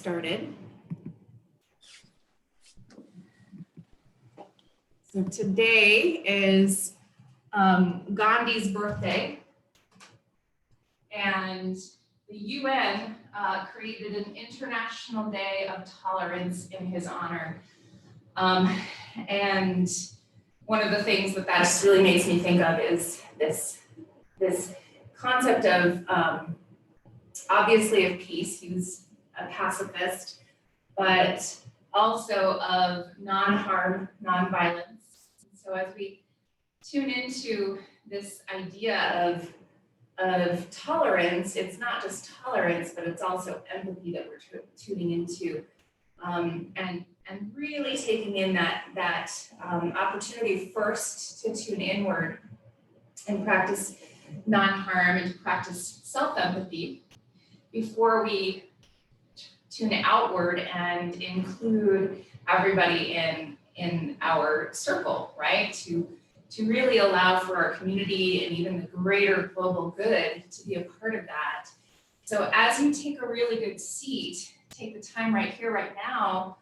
started. So today is Gandhi's birthday, and the UN created an International Day of Tolerance in his honor. And one of the things that really makes me think of is this concept of obviously of peace. He was a pacifist, but also of non-harm, non-violence. So as we tune into this idea of tolerance, it's not just tolerance, but it's also empathy that we're tuning into, and really taking in that opportunity first to tune inward and practice non-harm and to practice self-empathy before we tune outward and include everybody in our circle, right? To really allow for our community and even the greater global good to be a part of that. So as you take a really good seat, take the time right here, right now,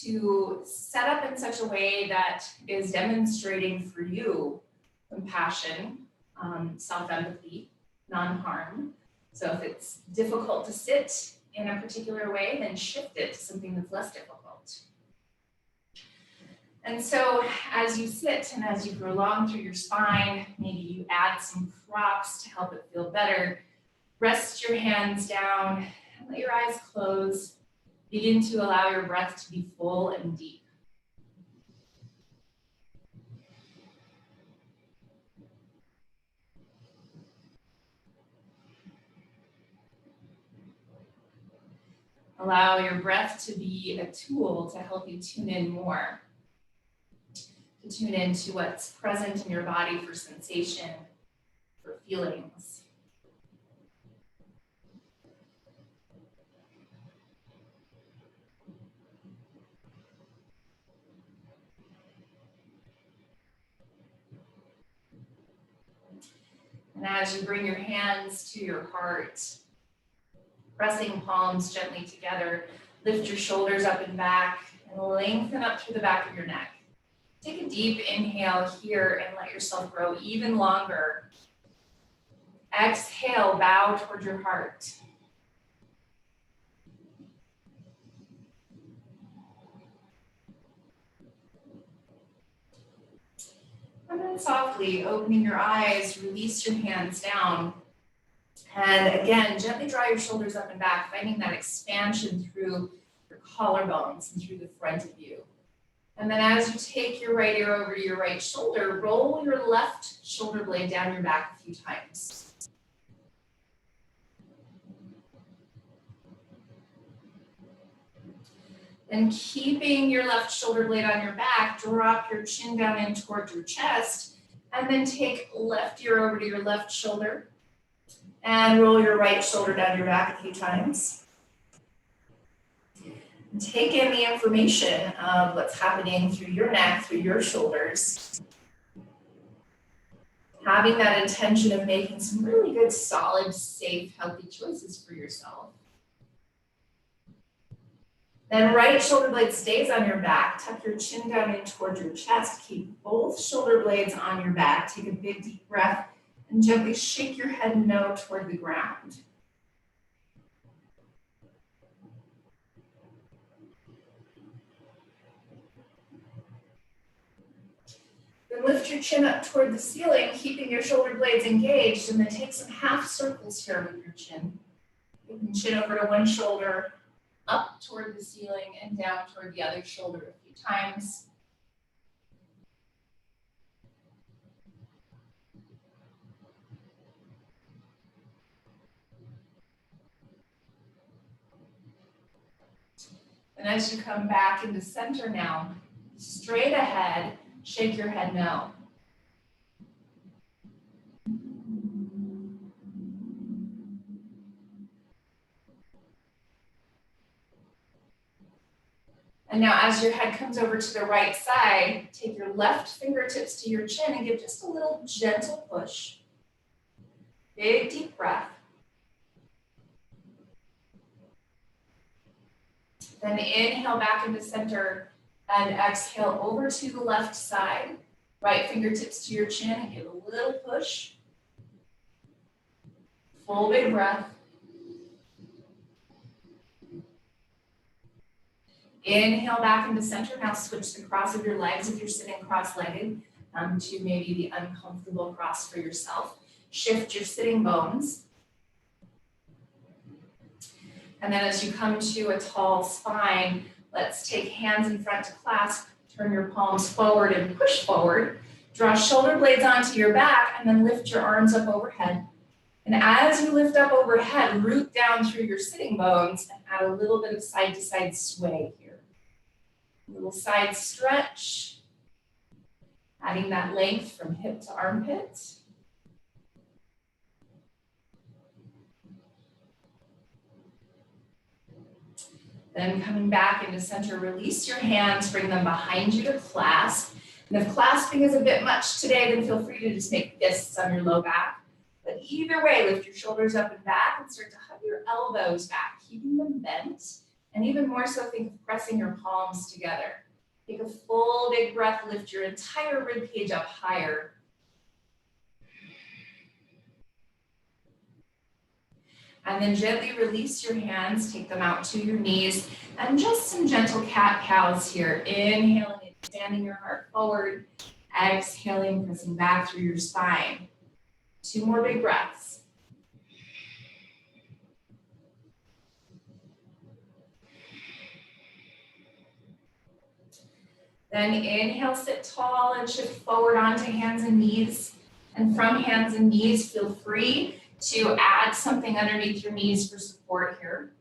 to set up in such a way that is demonstrating for you compassion, self-empathy, non-harm. So if it's difficult to sit in a particular way, then shift it to something that's less difficult. And so as you sit and as you go along through your spine, maybe you add some props to help it feel better. Rest your hands down and let your eyes close. Begin to allow your breath to be full and deep. Allow your breath to be a tool to help you tune in more, to tune into what's present in your body for sensation, for feelings. And as you bring your hands to your heart, pressing palms gently together, lift your shoulders up and back and lengthen up through the back of your neck. Take a deep inhale here and let yourself grow even longer. Exhale, bow toward your heart. And then softly opening your eyes, release your hands down. And again, gently draw your shoulders up and back, finding that expansion through your collarbones and through the front of you. And then as you take your right ear over your right shoulder, roll your left shoulder blade down your back a few times. Then keeping your left shoulder blade on your back, drop your chin down in towards your chest, and then take left ear over to your left shoulder and roll your right shoulder down your back a few times. And take in the information of what's happening through your neck, through your shoulders. Having that intention of making some really good, solid, safe, healthy choices for yourself. Then right shoulder blade stays on your back. Tuck your chin down in towards your chest. Keep both shoulder blades on your back. Take a big deep breath and gently shake your head no toward the ground. Then lift your chin up toward the ceiling, keeping your shoulder blades engaged, and then take some half circles here with your chin. Taking chin over to one shoulder, up toward the ceiling and down toward the other shoulder a few times. And as you come back into center now, straight ahead, shake your head no. And now as your head comes over to the right side, take your left fingertips to your chin and give just a little gentle push. Big deep breath. Then inhale back into center and exhale over to the left side. Right fingertips to your chin and give a little push. Full big breath. Inhale back into center. Now switch the cross of your legs if you're sitting cross-legged to maybe the uncomfortable cross for yourself. Shift your sitting bones. And then as you come to a tall spine, let's take hands in front to clasp. Turn your palms forward and push forward. Draw shoulder blades onto your back and then lift your arms up overhead. And as you lift up overhead, root down through your sitting bones and add a little bit of side to side sway here. A little side stretch, adding that length from hip to armpit. Then coming back into center, release your hands, bring them behind you to clasp. And if clasping is a bit much today, then feel free to just make fists on your low back. But either way, lift your shoulders up and back and start to hug your elbows back, keeping them bent. And even more so, think of pressing your palms together. Take a full big breath, lift your entire rib cage up higher. And then gently release your hands, take them out to your knees, and just some gentle cat-cows here. Inhaling, expanding your heart forward. Exhaling, pressing back through your spine. 2 more big breaths. Then inhale, sit tall and shift forward onto hands and knees. And from hands and knees, feel free to add something underneath your knees for support here.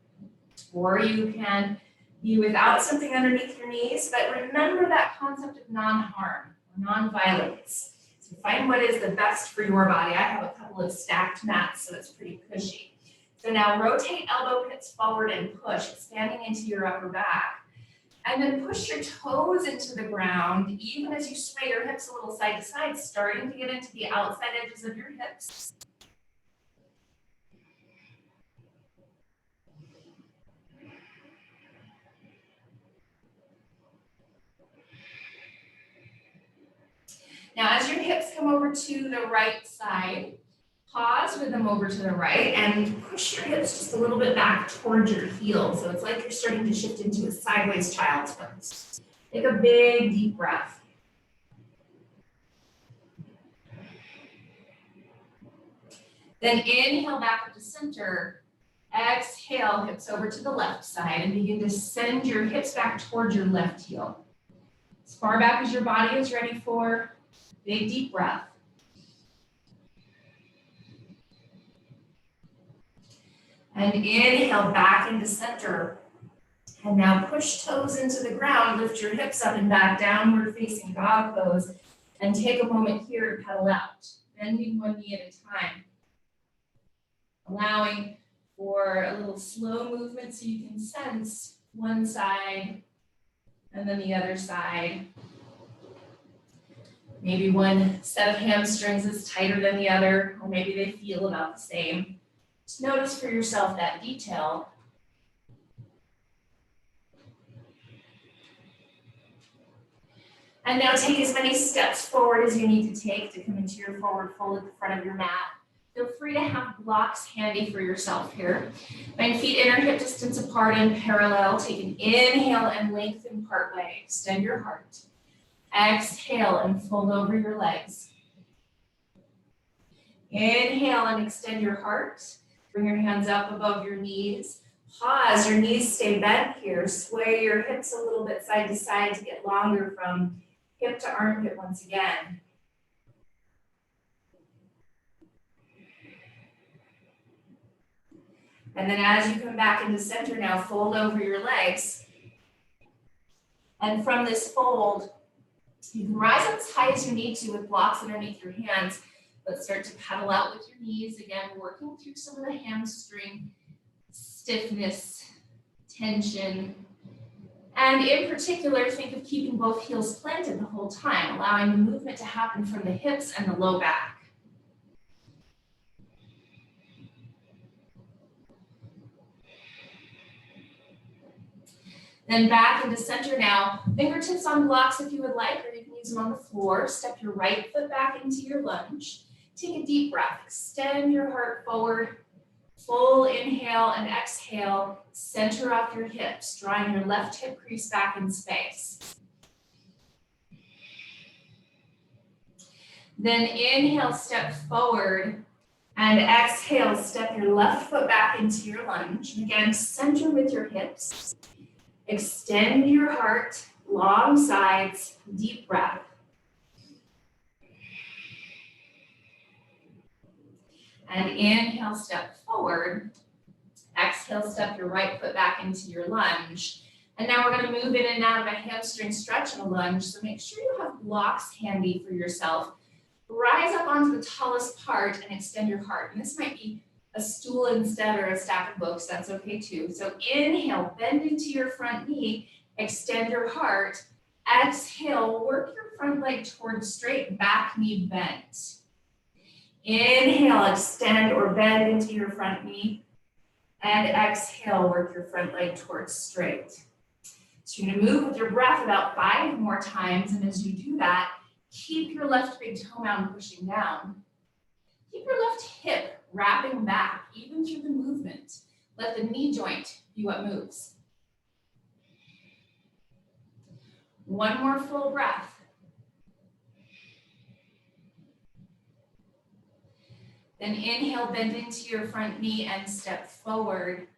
Or you can be without something underneath your knees, but remember that concept of non-harm or non-violence. So find what is the best for your body. I have a couple of stacked mats, so it's pretty cushy. So now rotate elbow pits forward and push, expanding into your upper back. And then push your toes into the ground, even as you sway your hips a little side to side, starting to get into the outside edges of your hips. Now, as your hips come over to the right side, pause with them over to the right and push your hips just a little bit back towards your heels. So it's like you're starting to shift into a sideways child's pose. Take a big, deep breath. Then inhale back up to center. Exhale, hips over to the left side and begin to send your hips back towards your left heel. As far back as your body is ready for. Big deep breath. And inhale back into center. And now push toes into the ground, lift your hips up and back, downward facing dog pose. And take a moment here to pedal out, bending one knee at a time. Allowing for a little slow movement so you can sense one side and then the other side. Maybe one set of hamstrings is tighter than the other, or maybe they feel about the same. Just notice for yourself that detail. And now take as many steps forward as you need to take to come into your forward fold at the front of your mat. Feel free to have blocks handy for yourself here. Find feet inner hip distance apart and parallel. Take an inhale and lengthen partway. Extend your heart. Exhale and fold over your legs. Inhale and extend your heart. Bring your hands up above your knees. Pause, your knees stay bent here. Sway your hips a little bit side to side to get longer from hip to armpit once again. And then as you come back into center now, fold over your legs. And from this fold, you can rise up as high as you need to with blocks underneath your hands, but start to pedal out with your knees. Again, working through some of the hamstring stiffness, tension. And in particular, think of keeping both heels planted the whole time, allowing the movement to happen from the hips and the low back. Then back into center now. Fingertips on blocks if you would like, or you can use them on the floor. Step your right foot back into your lunge. Take a deep breath. Extend your heart forward. Full inhale and exhale. Center off your hips, drawing your left hip crease back in space. Then inhale, step forward, and exhale, step your left foot back into your lunge. And again, center with your hips. Extend your heart, long sides, deep breath. And inhale, step forward. Exhale, step your right foot back into your lunge. And now we're going to move in and out of a hamstring stretch in a lunge. So make sure you have blocks handy for yourself. Rise up onto the tallest part and extend your heart. And this might be a stool instead or a stack of books. That's okay too. So inhale, bend into your front knee, extend your heart. Exhale, work your front leg towards straight, back knee bent. Inhale, extend or bend into your front knee. And exhale, work your front leg towards straight. So you're going to move with your breath about 5 more times. And as you do that, keep your left big toe mound pushing down. Keep your left hip wrapping back, even through the movement. Let the knee joint be what moves. One more full breath. Then inhale, bend into your front knee and step forward.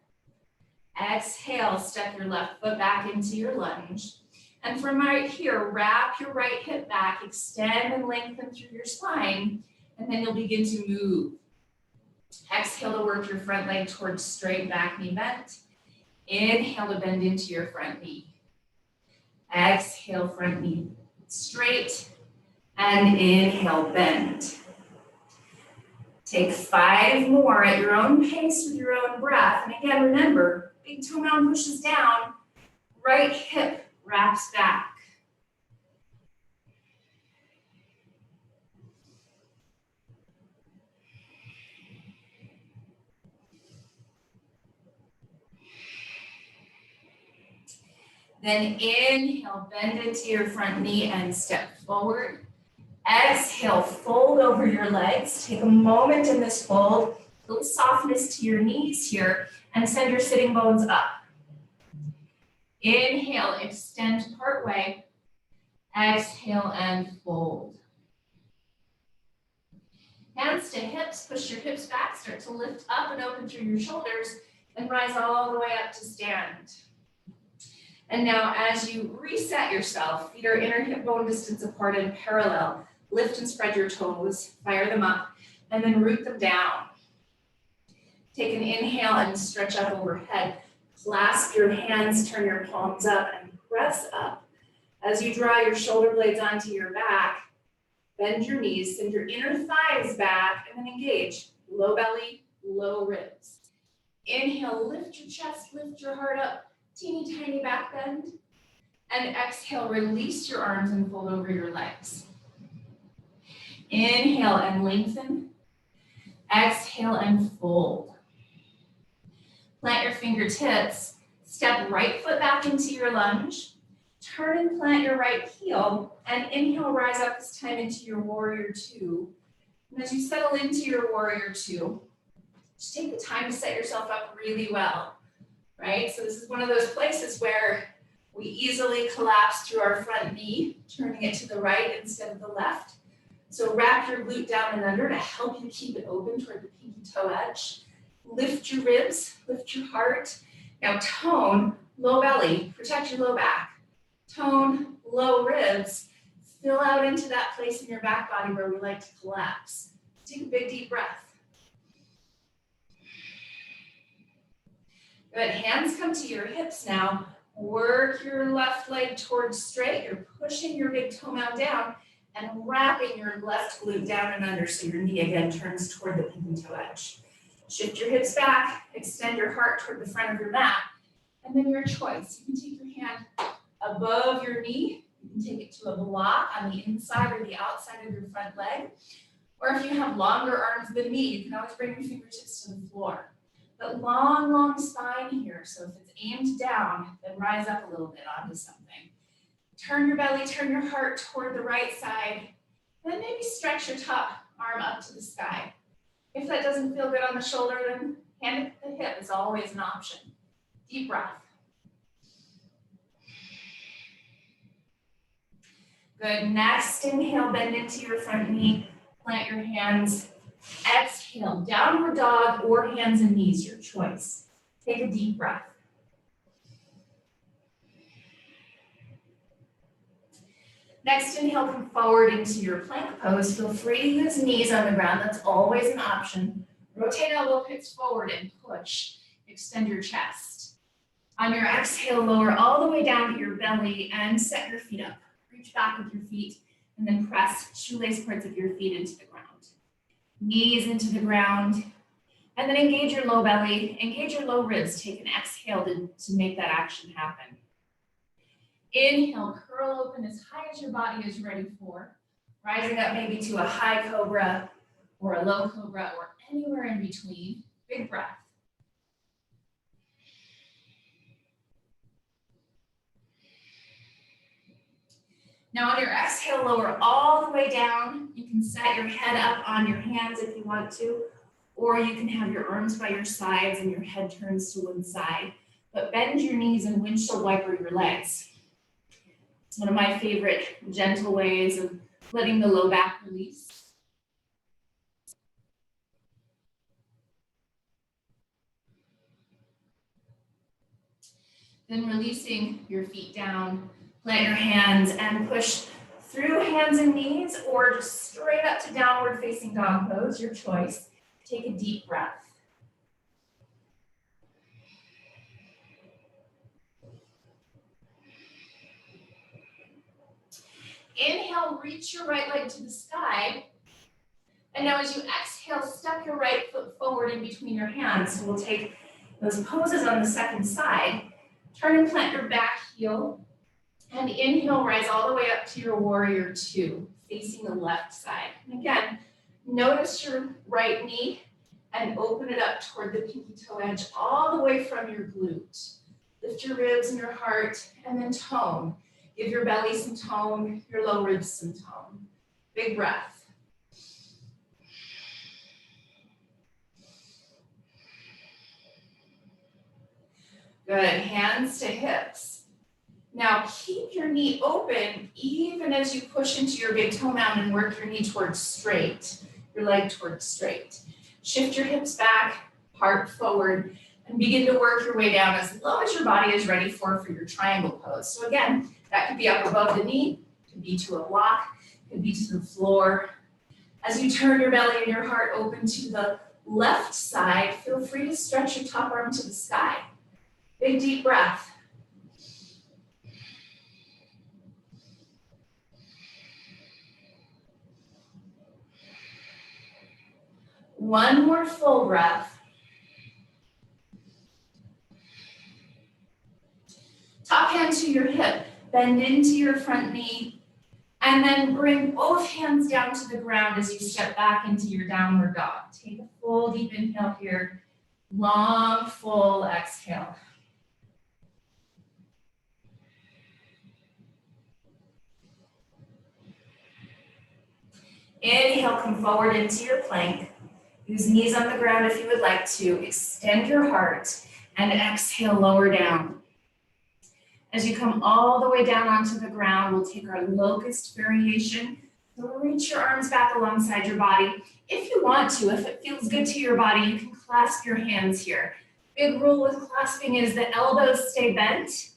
Exhale, step your left foot back into your lunge. And from right here, wrap your right hip back, extend and lengthen through your spine, and then you'll begin to move. Exhale to work your front leg towards straight, back knee bent. Inhale to bend into your front knee. Exhale, front knee straight, and inhale, bend. Take 5 more at your own pace with your own breath. And again, remember, big toe mound pushes down, right hip wraps back. Then inhale, bend into your front knee and step forward. Exhale, fold over your legs. Take a moment in this fold, a little softness to your knees here, and send your sitting bones up. Inhale, extend part way. Exhale and fold. Hands to hips, push your hips back, start to lift up and open through your shoulders, and rise all the way up to stand. And now as you reset yourself, feet are inner hip bone distance apart and parallel. Lift and spread your toes, fire them up, and then root them down. Take an inhale and stretch up overhead. Clasp your hands, turn your palms up, and press up. As you draw your shoulder blades onto your back, bend your knees, send your inner thighs back, and then engage. Low belly, low ribs. Inhale, lift your chest, lift your heart up. Teeny tiny back bend. And exhale, release your arms and fold over your legs. Inhale and lengthen. Exhale and fold. Plant your fingertips. Step right foot back into your lunge. Turn and plant your right heel. And inhale, rise up this time into your warrior 2. And as you settle into your warrior 2, just take the time to set yourself up really well. Right? So this is one of those places where we easily collapse through our front knee, turning it to the right instead of the left. So wrap your glute down and under to help you keep it open toward the pinky toe edge. Lift your ribs, lift your heart. Now tone, low belly, protect your low back. Tone, low ribs, fill out into that place in your back body where we like to collapse. Take a big deep breath. Good, hands come to your hips now. Work your left leg towards straight. You're pushing your big toe mound down and wrapping your left glute down and under so your knee again turns toward the pinky toe edge. Shift your hips back, extend your heart toward the front of your mat, and then your choice. You can take your hand above your knee. You can take it to a block on the inside or the outside of your front leg. Or if you have longer arms than me, you can always bring your fingertips to the floor. But long, long spine here. So if it's aimed down, then rise up a little bit onto something. Turn your belly, turn your heart toward the right side. Then maybe stretch your top arm up to the sky. If that doesn't feel good on the shoulder, then hand it to the hip is always an option. Deep breath. Good. Next, inhale, bend into your front knee, plant your hands. Exhale, downward dog or hands and knees, your choice. Take a deep breath. Next, inhale, come forward into your plank pose. Feel free to use knees on the ground. That's always an option. Rotate elbow pits forward and push. Extend your chest. On your exhale, lower all the way down to your belly and set your feet up. Reach back with your feet and then press shoelace parts of your feet into the ground. Knees into the ground. And then engage your low belly, engage your low ribs. Take an exhale to make that action happen. Inhale, curl open as high as your body is ready for. Rising up maybe to a high cobra or a low cobra or anywhere in between. Big breath. Now on your exhale, lower all the way down. You can set your head up on your hands if you want to, or you can have your arms by your sides and your head turns to one side. But bend your knees and windshield wiper your legs. It's one of my favorite gentle ways of letting the low back release. Then releasing your feet down, plant your hands and push through hands and knees or just straight up to downward facing dog pose, your choice. Take a deep breath. Inhale, reach your right leg to the sky. And now as you exhale, step your right foot forward in between your hands. So we'll take those poses on the second side. Turn and plant your back heel. And inhale, rise all the way up to your warrior two, facing the left side. And again, notice your right knee and open it up toward the pinky toe edge all the way from your glute. Lift your ribs and your heart and then tone. Give your belly some tone, your low ribs some tone. Big breath. Good, hands to hips. Now keep your knee open even as you push into your big toe mound and work your knee towards straight, your leg towards straight. Shift your hips back, heart forward, and begin to work your way down as low as your body is ready for your triangle pose. So again, that could be up above the knee, could be to a block, could be to the floor. As you turn your belly and your heart open to the left side, feel free to stretch your top arm to the sky. Big deep breath. One more full breath. Top hand to your hip, bend into your front knee, and then bring both hands down to the ground as you step back into your downward dog. Take a full deep inhale here, long, full exhale. Inhale, come forward into your plank. Use knees on the ground if you would like to. Extend your heart and exhale, lower down. As you come all the way down onto the ground, we'll take our locust variation. So reach your arms back alongside your body. If you want to, if it feels good to your body, you can clasp your hands here. Big rule with clasping is the elbows stay bent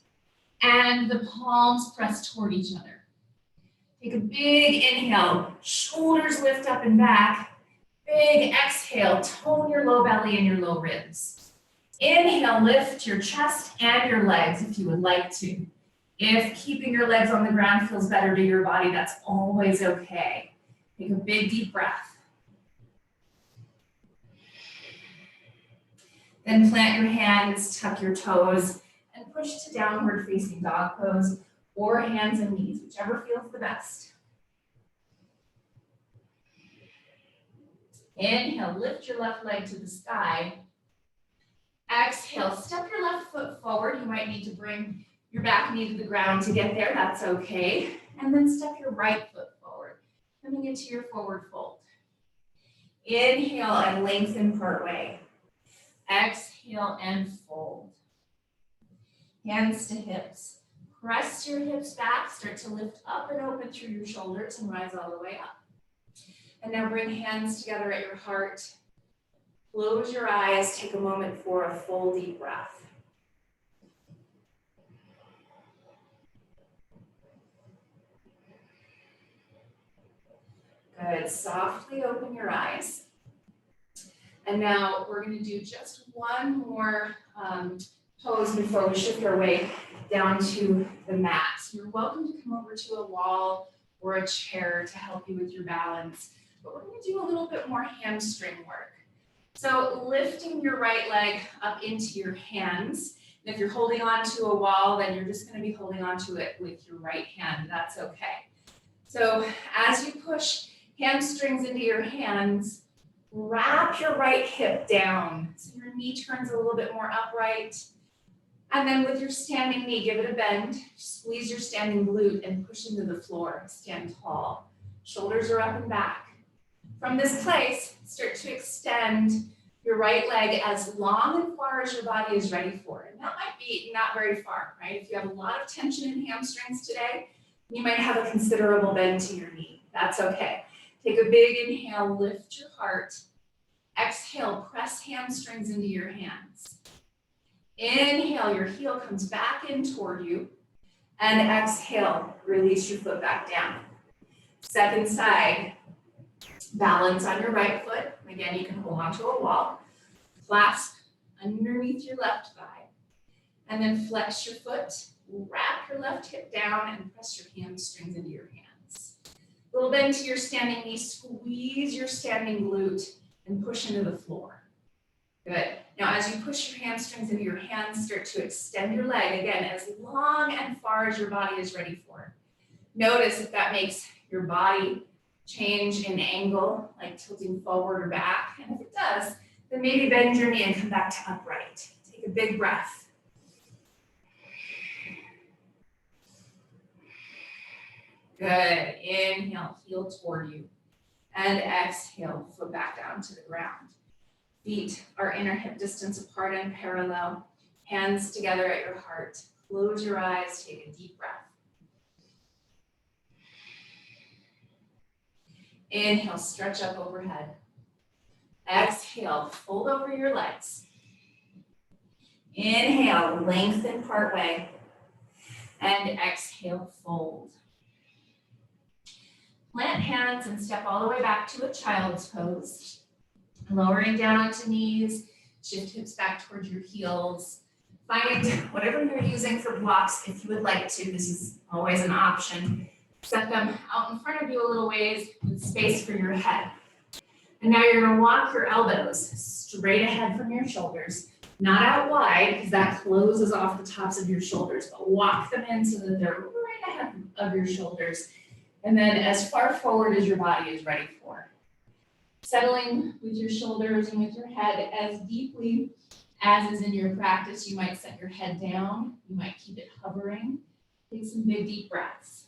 and the palms press toward each other. Take a big inhale, shoulders lift up and back. Big exhale, tone your low belly and your low ribs. Inhale, lift your chest and your legs if you would like to. If keeping your legs on the ground feels better to your body, that's always okay. Take a big deep breath. Then plant your hands, tuck your toes, and push to downward facing dog pose or hands and knees, whichever feels the best. Inhale, lift your left leg to the sky. Exhale, step your left foot forward. You might need to bring your back knee to the ground to get there. That's okay. And then step your right foot forward, coming into your forward fold. Inhale and lengthen part way. Exhale and fold. Hands to hips. Press your hips back, start to lift up and open through your shoulders and rise all the way up. And now bring hands together at your heart. Close your eyes, take a moment for a full deep breath. Good, softly open your eyes. And now we're going to do just one more pose before we shift our way down to the mat. So you're welcome to come over to a wall or a chair to help you with your balance. But we're going to do a little bit more hamstring work. So lifting your right leg up into your hands. And if you're holding onto a wall, then you're just going to be holding onto it with your right hand. That's okay. So as you push hamstrings into your hands, wrap your right hip down so your knee turns a little bit more upright. And then with your standing knee, give it a bend. Squeeze your standing glute and push into the floor. Stand tall. Shoulders are up and back. From this place, start to extend your right leg as long and far as your body is ready for. And that might be not very far, right? If you have a lot of tension in hamstrings today, you might have a considerable bend to your knee. That's okay. Take a big inhale, lift your heart. Exhale, press hamstrings into your hands. Inhale, your heel comes back in toward you. And exhale, release your foot back down. Second side, balance on your right foot. Again, you can hold onto a wall. Clasp underneath your left thigh. And then flex your foot, wrap your left hip down and press your hamstrings into your hands. A little bend to your standing knee, squeeze your standing glute and push into the floor. Good. Now, as you push your hamstrings into your hands, start to extend your leg, again, as long and far as your body is ready for. Notice if that makes your body change in angle, like tilting forward or back. And if it does, then maybe bend your knee and come back to upright. Take a big breath. Good. Inhale, heel toward you. And exhale, foot back down to the ground. Feet are inner hip distance apart and parallel. Hands together at your heart. Close your eyes, take a deep breath. Inhale, stretch up overhead. Exhale, fold over your legs. Inhale, lengthen part way. And exhale, fold. Plant hands and step all the way back to a child's pose. Lowering down onto knees, shift hips back towards your heels. Find whatever you're using for blocks if you would like to. This is always an option. Set them out in front of you a little ways with space for your head. And now you're going to walk your elbows straight ahead from your shoulders, not out wide because that closes off the tops of your shoulders, but walk them in so that they're right ahead of your shoulders. And then as far forward as your body is ready for. Settling with your shoulders and with your head as deeply as is in your practice. You might set your head down. You might keep it hovering. Take some big deep breaths.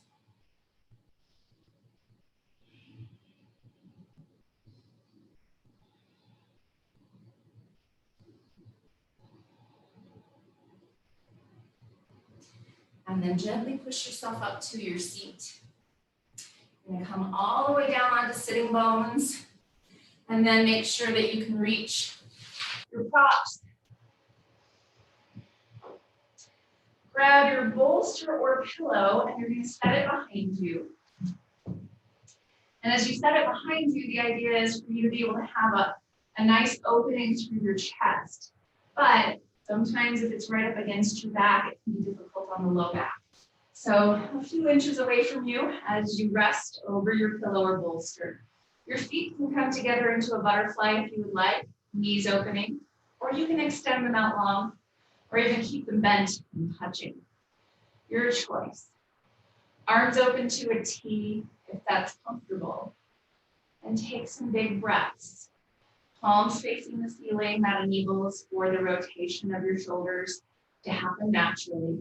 And then gently push yourself up to your seat. You're gonna come all the way down onto sitting bones. And then make sure that you can reach your props. Grab your bolster or pillow and you're gonna set it behind you. And as you set it behind you, the idea is for you to be able to have a nice opening through your chest. But sometimes if it's right up against your back, it can be difficult on the low back. So a few inches away from you as you rest over your pillow or bolster. Your feet can come together into a butterfly if you would like, knees opening, or you can extend them out long, or even keep them bent and touching. Your choice. Arms open to a T if that's comfortable. And take some big breaths. Palms facing the ceiling, that enables for the rotation of your shoulders to happen naturally.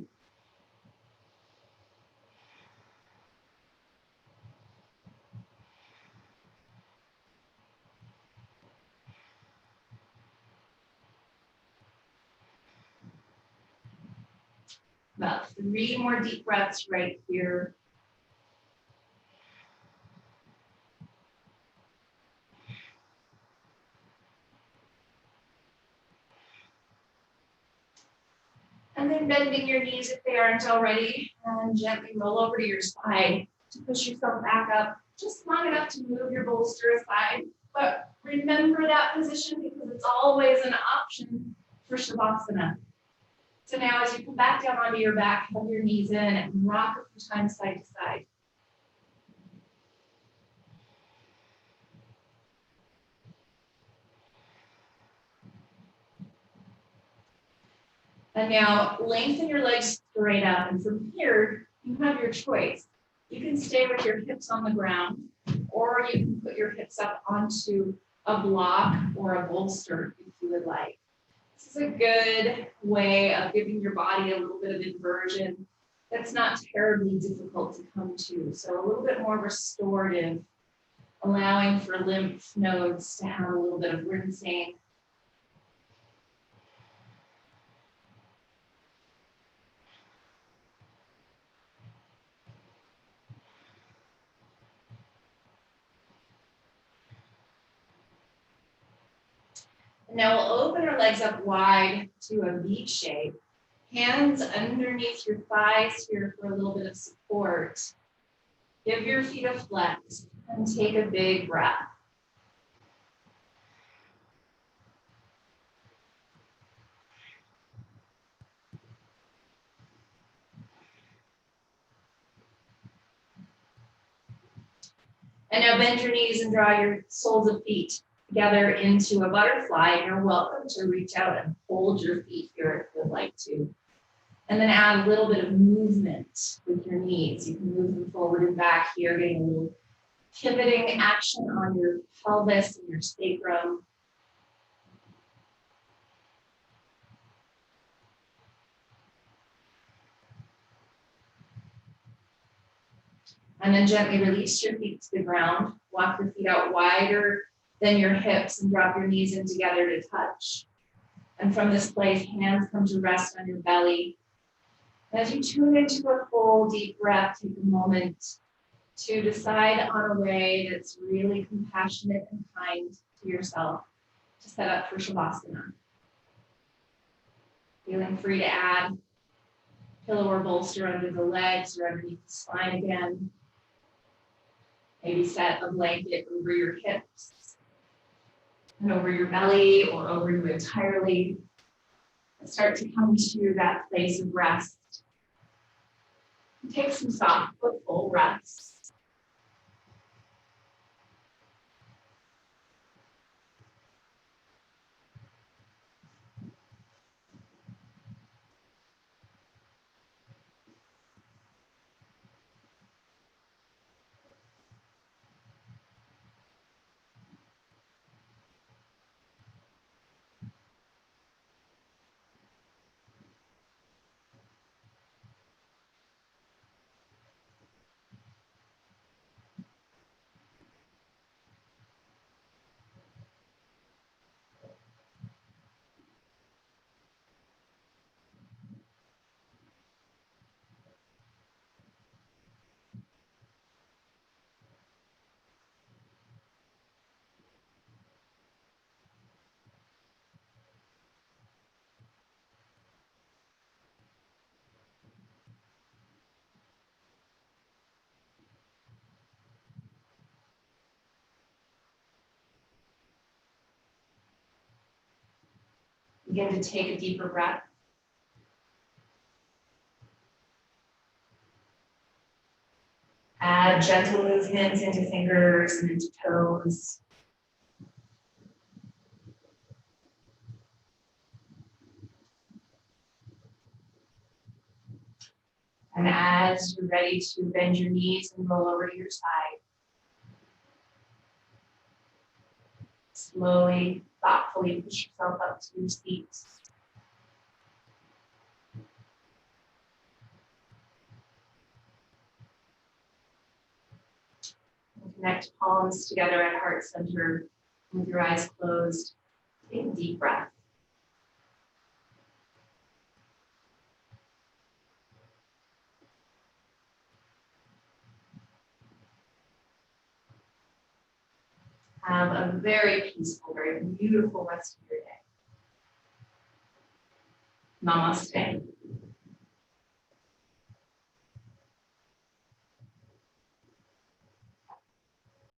About 3 more deep breaths right here. And then bending your knees if they aren't already, and gently roll over to your side to push yourself back up, just long enough to move your bolster aside. But remember that position because it's always an option for Shavasana. So now as you come back down onto your back, hug your knees in and rock a few times side to side. And now lengthen your legs straight up. And from here, you have your choice. You can stay with your hips on the ground, or you can put your hips up onto a block or a bolster if you would like. This is a good way of giving your body a little bit of inversion that's not terribly difficult to come to. So a little bit more restorative, allowing for lymph nodes to have a little bit of rinsing. Now we'll open our legs up wide to a V shape. Hands underneath your thighs here for a little bit of support. Give your feet a flex and take a big breath. And now bend your knees and draw your soles of feet together into a butterfly. And you're welcome to reach out and hold your feet here if you'd like to. And then add a little bit of movement with your knees. You can move them forward and back here, getting a little pivoting action on your pelvis and your sacrum. And then gently release your feet to the ground. Walk your feet out wider than your hips and drop your knees in together to touch. And from this place, hands come to rest on your belly. As you tune into a full deep breath, take a moment to decide on a way that's really compassionate and kind to yourself to set up for Shavasana. Feeling free to add pillow or bolster under the legs or underneath the spine again. Maybe set a blanket over your hips and over your belly or over you entirely. And start to come to that place of rest. Take some soft but full breaths. Begin to take a deeper breath. Add gentle movements into fingers and into toes. And as you're ready to bend your knees and roll over to your side, Slowly, thoughtfully push yourself up to your seat. Connect palms together at heart center with your eyes closed. Take a deep breath. Have a very peaceful, very beautiful rest of your day. Namaste.